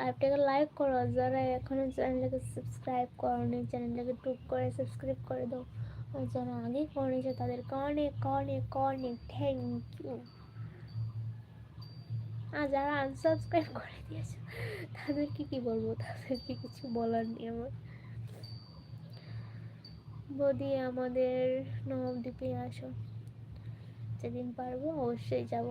লাইভটাকে লাইক করো, যারা এখনো চ্যানেলটাকে সাবস্ক্রাইব করোনি চ্যানেলটাকে টুক করে সাবস্ক্রাইব করে দাও, আর যারা আগেই করে নিয়েছে তাদেরকে অনেক অনেক অনেক থ্যাংক ইউ। আর যারা আনসাবস্ক্রাইব করে দিয়েছে তাদেরকে কি বলবো, তাদেরকে কিছু বলার নেই আমার। বৌদি আমাদের নবদ্বীপে আসো, যেদিন পারবো অবশ্যই যাব।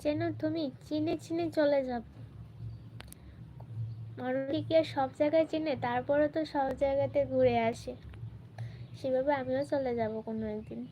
চেনো তুমি, চিনে চিনে চলে যাব। মানুষ কি আর সব জায়গায় চিনে, তারপরে তো সব জায়গাতে ঘুরে আসে, সেভাবে আমিও চলে যাব কোনো একদিন।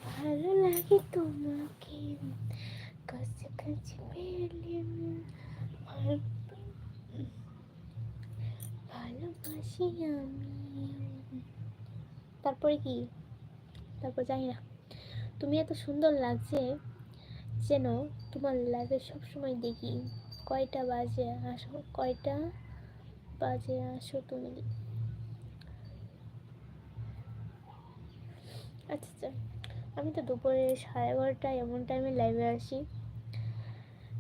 ভালো লাগে তোমাকে কাছাকাছি পেলে, ভালোবাসি আমি। তারপরে কি, তারপর জানি না। তুমি এত সুন্দর লাগছে যেন তোমার লাইভে সবসময় দেখি। কয়টা বাজে আসো, কয়টা বাজে আসো তুমি? আচ্ছা আচ্ছা, আমি তো দুপুরে 11:30 এমন টাইমে লাইভে আসি,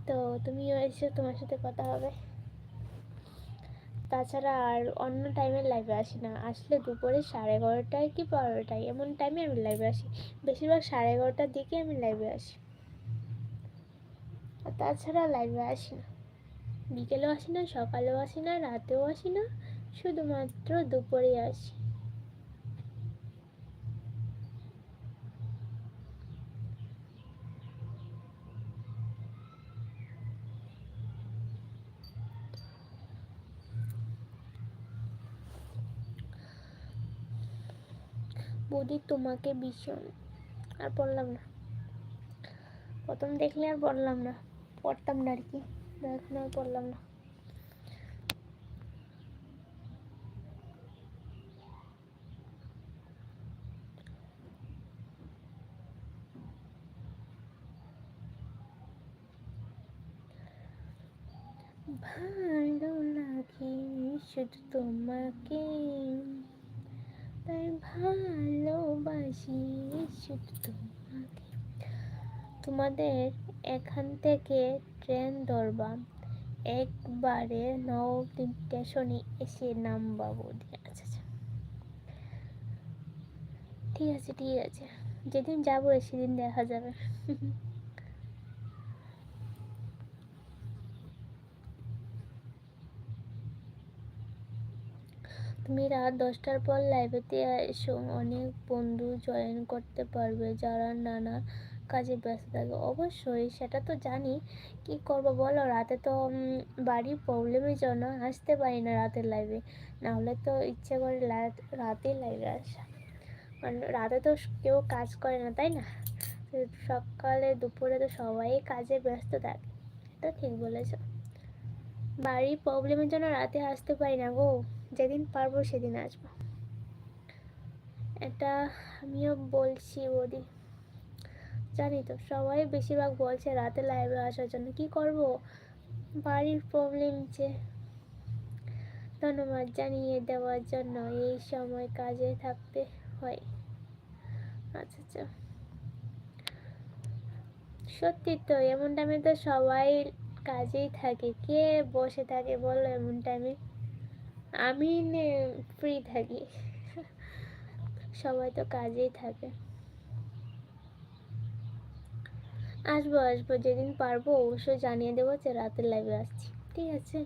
তো তুমিও এসে তোমার সাথে কথা হবে। তাছাড়া আর অন্য টাইমে লাইভে আসি না, আসলে দুপুরে 11:30 কি 12টায় এমন টাইমে আমি লাইভে আসি। বেশিরভাগ 11:30টার দিকে আমি লাইভে আসি, আর তাছাড়া লাইভে আসি না। বিকেলেও আসি না, সকালেও আসি না, রাতেও আসি না, শুধুমাত্র দুপুরে আসি। বৌদি তোমাকে ভীষণ, আর পড়লাম না, প্রথম দেখলে আর পড়লাম না, পড়তাম না আর কি, এখন আর পড়লাম না। ভালো লাগে শুধু তোমাকে, তাই ভালোবাসি শুধু তোমাকে। তোমাদের এখান থেকে ট্রেন ধরবা, একবারে নবদ্বীপ স্টেশনে এসে নামবা বৌদি। আচ্ছা আচ্ছা, ঠিক আছে ঠিক আছে, যেদিন যাবো সেদিন দেখা যাবে। তুমি রাত 10টার পর লাইভেতে এসো, অনেক বন্ধু জয়েন করতে পারবে যারা নানা কাজে ব্যস্ত থাকে। অবশ্যই সেটা তো জানি, কি করবো বলো, রাতে তো বাড়ির প্রবলেমের জন্য আসতে পারি না রাতের লাইভে, না হলে তো ইচ্ছে করে রাতে লাইভে আসা, কারণ রাতে তো কেউ কাজ করে না তাই না, সকালে দুপুরে তো সবাই কাজে ব্যস্ত থাকে। এটা ঠিক বলেছো, বাড়ির প্রবলেমের জন্য রাতে আসতে পারি না গো, যেদিন পারবো সেদিন আসবো। এটা আমিও বলছি বৌদি, জানি তো সবাই বেশিরভাগ বলছে রাতে লাইভে আসার জন্য, কি করব, বাড়ির প্রবলেম যে। ধন্যবাদ জানিয়ে দেওয়ার জন্য, এই সময় কাজে থাকতে হয়। আচ্ছা আচ্ছা, সত্যি তো এমন টাইমে তো সবাই কাজেই থাকে, কে বসে থাকে বলো এমন টাইমে, আমি ফ্রি থাকি, সবাই তো কাজেই থাকে। আসবো আসবো, যেদিন পারবো অবশ্যই জানিয়ে দেবো যে রাতের লাইভে আসছি, ঠিক আছে।